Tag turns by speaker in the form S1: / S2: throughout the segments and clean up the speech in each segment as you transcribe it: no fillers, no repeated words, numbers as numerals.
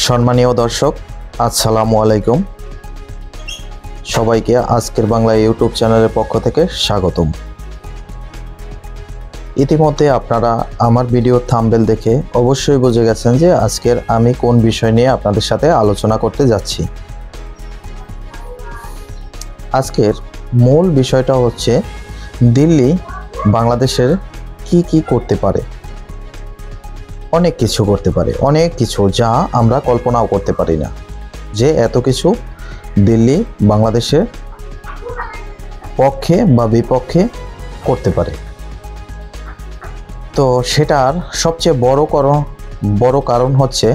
S1: সম্মানীয় দর্শক, আসসালামু আলাইকুম। সবাইকে আজকের বাংলা ইউটিউব চ্যানেলের পক্ষ থেকে স্বাগতম। ইতিমধ্যে আপনারা আমার ভিডিওর থাম্বনেল দেখে অবশ্যই বুঝে গেছেন যে আজকের আমি কোন বিষয় নিয়ে আপনাদের সাথে আলোচনা করতে যাচ্ছি। আজকের মূল বিষয়টা হচ্ছে দিল্লি বাংলাদেশের কি করতে পারে। অনেক কিছু করতে পারে, অনেক কিছু যা আমরা কল্পনাও করতে পারি না যে এত কিছু দিল্লি বাংলাদেশের পক্ষে বা বিপক্ষে করতে পারে। তো সেটার সবচেয়ে বড় কারণ হচ্ছে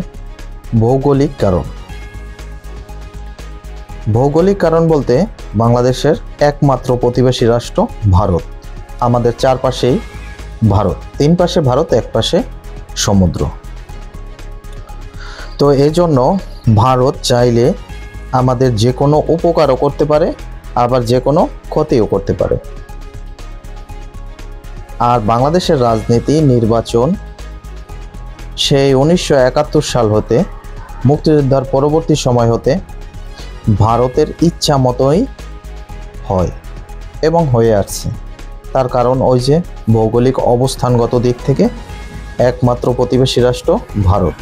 S1: ভৌগোলিক কারণ। ভৌগোলিক কারণ বলতে বাংলাদেশের একমাত্র প্রতিবেশী রাষ্ট্র ভারত। আমাদের চারপাশেই ভারত, তিন পাশে ভারত, এক পাশে সমুদ্র। তো এই জন্য ভারত চাইলে আমাদের যে কোনো উপকারও করতে পারে, আবার যে কোনো ক্ষতিও করতে পারে। আর বাংলাদেশের রাজনীতি, নির্বাচন সেই 1971 সাল হতে, মুক্তিযোদ্ধার পরবর্তী সময় হতে ভারতের ইচ্ছা মতোই হয় এবং হয়ে আসছে। তার কারণ ওই যে ভৌগোলিক অবস্থানগত দিক থেকে একমাত্র প্রতিবেশী রাষ্ট্র ভারত।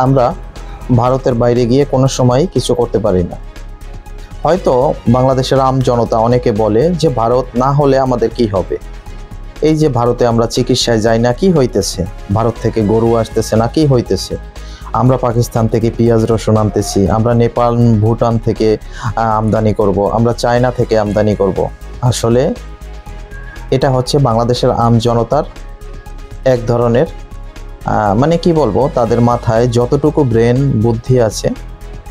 S1: আমরা ভারতের বাইরে গিয়ে কোনো সময় কিছু করতে পারি না। হয়তো বাংলাদেশের আম জনতা অনেকে বলে যে ভারত না হলে আমাদের কি হবে। এই যে ভারতে আমরা চিকিৎসায় যাই না, কি হইতেছে? ভারত থেকে গরু আসতেছে না, কি হইতেছে? আমরা পাকিস্তান থেকে পেঁয়াজ রসুন আনতেছি, আমরা নেপাল ভুটান থেকে আমদানি করব, আমরা চায়না থেকে আমদানি করব। আসলে এটা হচ্ছে বাংলাদেশের আম জনতার এক ধরনের মানে কি বলবো, তাদের মাথায় যতটুকু ব্রেন বুদ্ধি আছে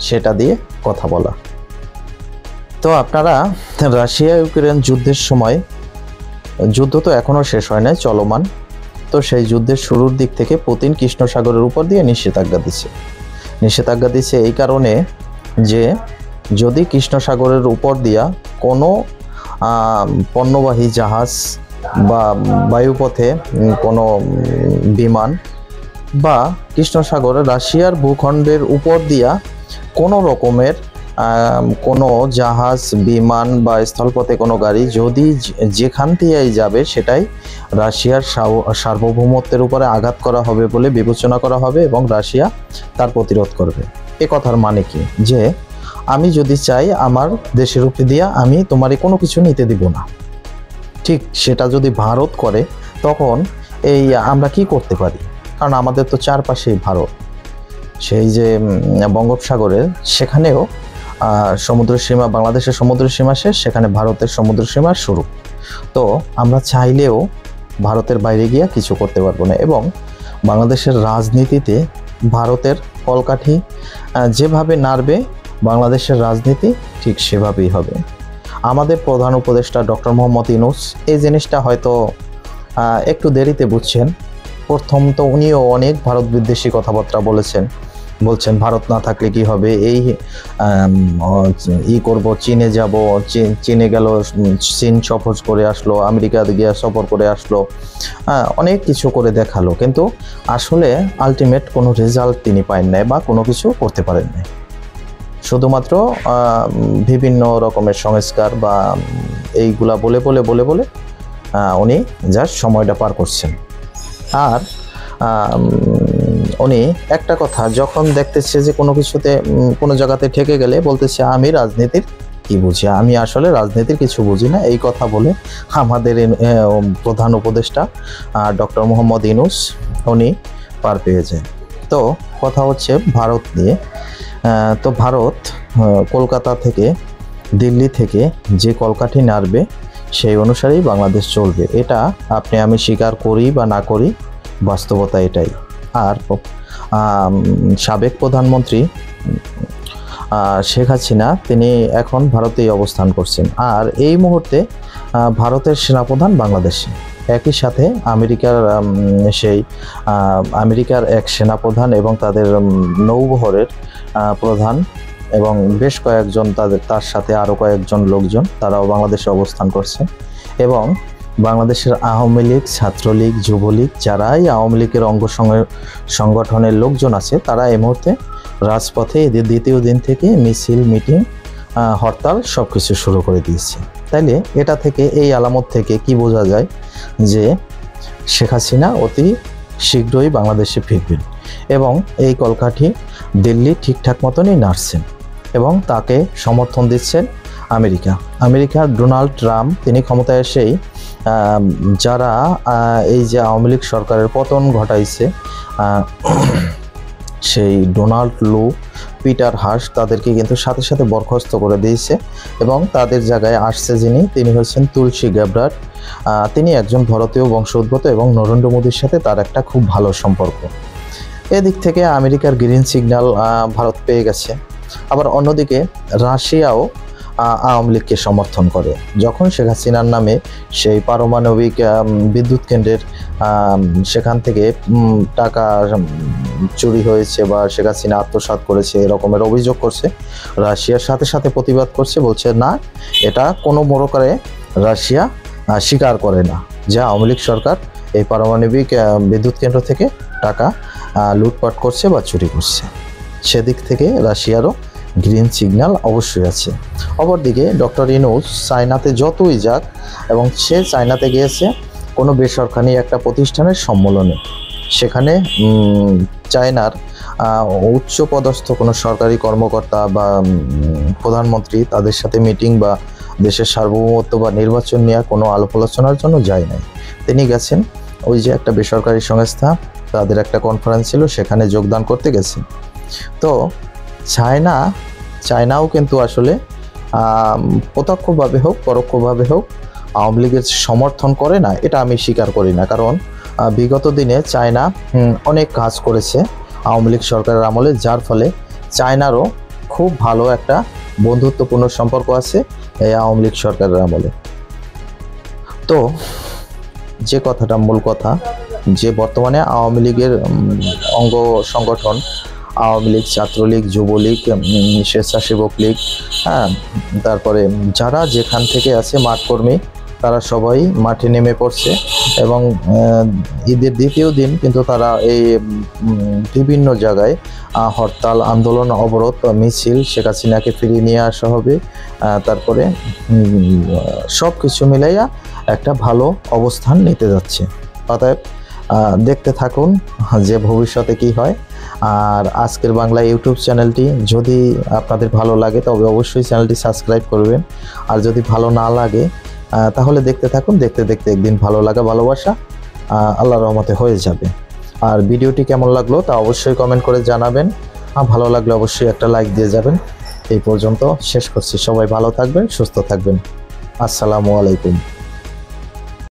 S1: সেটা দিয়ে কথা বলা। তো আপনারা রাশিয়া ইউক্রেন যুদ্ধের সময়, যুদ্ধ তো এখনও শেষ হয় নাই, চলমান। তো সেই যুদ্ধের শুরুর দিক থেকে পুতিন কৃষ্ণ সাগরের উপর দিয়ে নিষেধাজ্ঞা দিচ্ছে এই কারণে যে যদি কৃষ্ণ সাগরের উপর দিয়া কোনো পণ্যবাহী জাহাজ বা বায়ুপথে কোনো বিমান বা কৃষ্ণ সাগরে রাশিয়ার ভূখণ্ডের উপর দিয়া কোনো রকমের কোনো জাহাজ, বিমান বা স্থলপথে কোনো গাড়ি যদি যেখান দিয়েই যাবে সেটাই রাশিয়ার সার্বভৌমত্বের উপরে আঘাত করা হবে বলে বিবেচনা করা হবে এবং রাশিয়া তার প্রতিরোধ করবে। এ কথার মানে কি? যে আমি যদি চাই আমার দেশের উপর দিয়া আমি তোমারই কোনো কিছু নিতে দিব না। ঠিক সেটা যদি ভারত করে তখন এই আমরা কি করতে পারি? কারণ আমাদের তো চারপাশেই ভারত। সেই যে বঙ্গোপসাগরের সেখানেও সমুদ্র সীমা, বাংলাদেশের সমুদ্র সীমা শেষ, সেখানে ভারতের সমুদ্র সীমা শুরু। তো আমরা চাইলেও ভারতের বাইরে গিয়ে কিছু করতে পারবো না। এবং বাংলাদেশের রাজনীতিতে ভারতের কলকাঠি যেভাবে নাড়বে বাংলাদেশের রাজনীতি ঠিক সেভাবেই হবে। আমাদের প্রধান উপদেষ্টা ডক্টর মোহাম্মদ ইউনূস এই জিনিসটা হয়তো একটু দেরিতে বুঝছেন। প্রথম তো উনিও অনেক ভারত বিদ্বেষী কথাবার্তা বলছেন ভারত না থাকলে কি হবে, এই করব, চীনে যাব, চীনে গেল, চীন সফর করে আসলো, আমেরিকা গিয়ে সফর করে আসলো, অনেক কিছু করে দেখালো, কিন্তু আসলে আলটিমেট কোনো রেজাল্ট তিনি পান নাই বা কোনো কিছু করতে পারেন নাই। শুধুমাত্র বিভিন্ন রকমের সংস্কার বা এইগুলা বলে উনি জাস্ট সময়টা পার করছেন। আর উনি একটা কথা যখন দেখতেছে যে কোনো কিছুতে কোনো জায়গাতে ঠেকে গেলে বলতেছে আমি রাজনীতির কি বুঝি, আমি আসলে রাজনীতির কিছু বুঝি না। এই কথা বলে আমাদের প্রধান উপদেষ্টা ডক্টর মোহাম্মদ ইউনূস উনি পার পেয়ে যায়। তো কথা হচ্ছে ভারত নিয়ে। তো ভারত কলকাতা থেকে, দিল্লি থেকে যে কলকাঠি নাড়বে সেই অনুসারেই বাংলাদেশ চলবে। এটা আপনি আমি স্বীকার করি বা না করি, বাস্তবতা এটাই। আর সাবেক প্রধানমন্ত্রী শেখ হাসিনা তিনি এখন ভারতেই অবস্থান করছেন। আর এই মুহূর্তে ভারতের সেনাপ্রধান বাংলাদেশে, একই সাথে আমেরিকার এক সেনাপ্রধান এবং তাদের নৌবহরের প্রধান এবং বেশ কয়েকজন তার সাথে আরও কয়েকজন লোকজন তারাও বাংলাদেশে অবস্থান করছে। এবং বাংলাদেশের আওয়ামী লীগ, ছাত্রলীগ, যুবলীগ যারাই আওয়ামী লীগের অঙ্গ সংগঠনের লোকজন আছে তারা এই মুহূর্তে রাজপথে এদের দ্বিতীয় দিন থেকে মিছিল, মিটিং, হরতাল সব কিছু শুরু করে দিয়েছে। তাইলে এটা থেকে, এই আলামত থেকে কি বোঝা যায় যে শেখ হাসিনা অতি শীঘ্রই বাংলাদেশে ফিরবেন এবং এই কলকাঠি দিল্লি ঠিকঠাক মতনই নাড়ছেন এবং তাকে সমর্থন দিচ্ছেন আমেরিকার ডোনাল্ড ট্রাম্প। তিনি ক্ষমতায় এসেই যারা এই যে আওয়ামী লীগ সরকারের পতন ঘটাইছে, সেই ডোনাল্ড লু, পিটার হাস, তাদেরকে কিন্তু সাথে সাথে বরখাস্ত করে দিয়েছে এবং তাদের জায়গায় আসছে তিনি হচ্ছেন তুলসী গ্যাব্রাড। তিনি একজন ভারতীয় বংশোদ্ভূত এবং নরেন্দ্র মোদীর সাথে তার একটা খুব ভালো সম্পর্ক। এদিক থেকে আমেরিকার গ্রিন সিগন্যাল ভারত পেয়ে গেছে। আবার অন্যদিকে রাশিয়াও আওয়ামী লীগকে সমর্থন করে। যখন শেখ হাসিনার নামে সেই পারমাণবিক বিদ্যুৎ কেন্দ্রের সেখান থেকে টাকা চুরি হয়েছে বা শেখ হাসিনা আত্মসাৎ করেছে এরকমের অভিযোগ করছে, রাশিয়ার সাথে সাথে প্রতিবাদ করছে, বলছে না, এটা কোনো প্রকারে রাশিয়া স্বীকার করে না যে আওয়ামী লীগ সরকার এই পারমাণবিক বিদ্যুৎ কেন্দ্র থেকে টাকা লুটপাট করছে বা চুরি করছে। সেদিক থেকে রাশিয়ারও গ্রিন সিগন্যাল অবশ্যই আছে। অপরদিকে ডক্টর ইউনূস চায়নাতে যতই যাক, এবং সে চায়নাতে গিয়েছে কোনো বেসরকারি একটা প্রতিষ্ঠানের সম্মেলনে, সেখানে চায়নার উচ্চপদস্থ কোনো সরকারি কর্মকর্তা বা প্রধানমন্ত্রী তাদের সাথে মিটিং বা দেশের সার্বভৌমত্ব বা নির্বাচন নিয়ে কোনো আলাপ আলোচনার জন্য যায় নাই। তিনি গেছেন ওই যে একটা বেসরকারি সংস্থা, তাদের একটা কনফারেন্স ছিল, সেখানে যোগদান করতে গেছেন। তো চায়নাও কিন্তু আসলে প্রত্যক্ষভাবে হোক পরোক্ষভাবে হোক আওয়ামী লীগের সমর্থন করে না, এটা আমি স্বীকার করি না। কারণ বিগত দিনে চায়না অনেক কাজ করেছে আওয়ামী লীগ সরকারের আমলে, যার ফলে চায়নারও খুব ভালো একটা বন্ধুত্বপূর্ণ সম্পর্ক আছে এই আওয়ামী লীগ সরকারের আমলে। তো যে কথাটা মূল কথা, যে বর্তমানে আওয়ামী লীগের অঙ্গ সংগঠন আওয়ামী লীগ, ছাত্রলীগ, যুবলীগ, স্বেচ্ছাসেবক লীগ, তারপরে যারা যেখান থেকে আছে মাঠকর্মী, তারা সবাই মাঠে নেমে পড়ছে এবং ঈদের দ্বিতীয় দিন কিন্তু তারা এই বিভিন্ন জায়গায় হরতাল, আন্দোলন, অবরোধ, মিছিল, শেখ হাসিনাকে ফিরিয়ে নিয়ে আসা হবে, তারপরে সব কিছু মিলাইয়া একটা ভালো অবস্থান নিতে যাচ্ছে। অতএব দেখতে থাকুন যে ভবিষ্যতে কি হয়। আর আজকের বাংলা ইউটিউব চ্যানেলটি যদি আপনাদের ভালো লাগে তবে অবশ্যই চ্যানেলটি সাবস্ক্রাইব করবেন, আর যদি ভালো না লাগে তাহলে দেখতে থাকুন। দেখতে দেখতে একদিন ভালো লাগা, ভালোবাসা আল্লাহর রহমতে হয়ে যাবে। আর ভিডিওটি কেমন লাগলো তা অবশ্যই কমেন্ট করে জানাবেন। ভালো লাগলে অবশ্যই একটা লাইক দিয়ে যাবেন। এই পর্যন্ত শেষ করছি। সবাই ভালো থাকবেন, সুস্থ থাকবেন। আসসালামু আলাইকুম।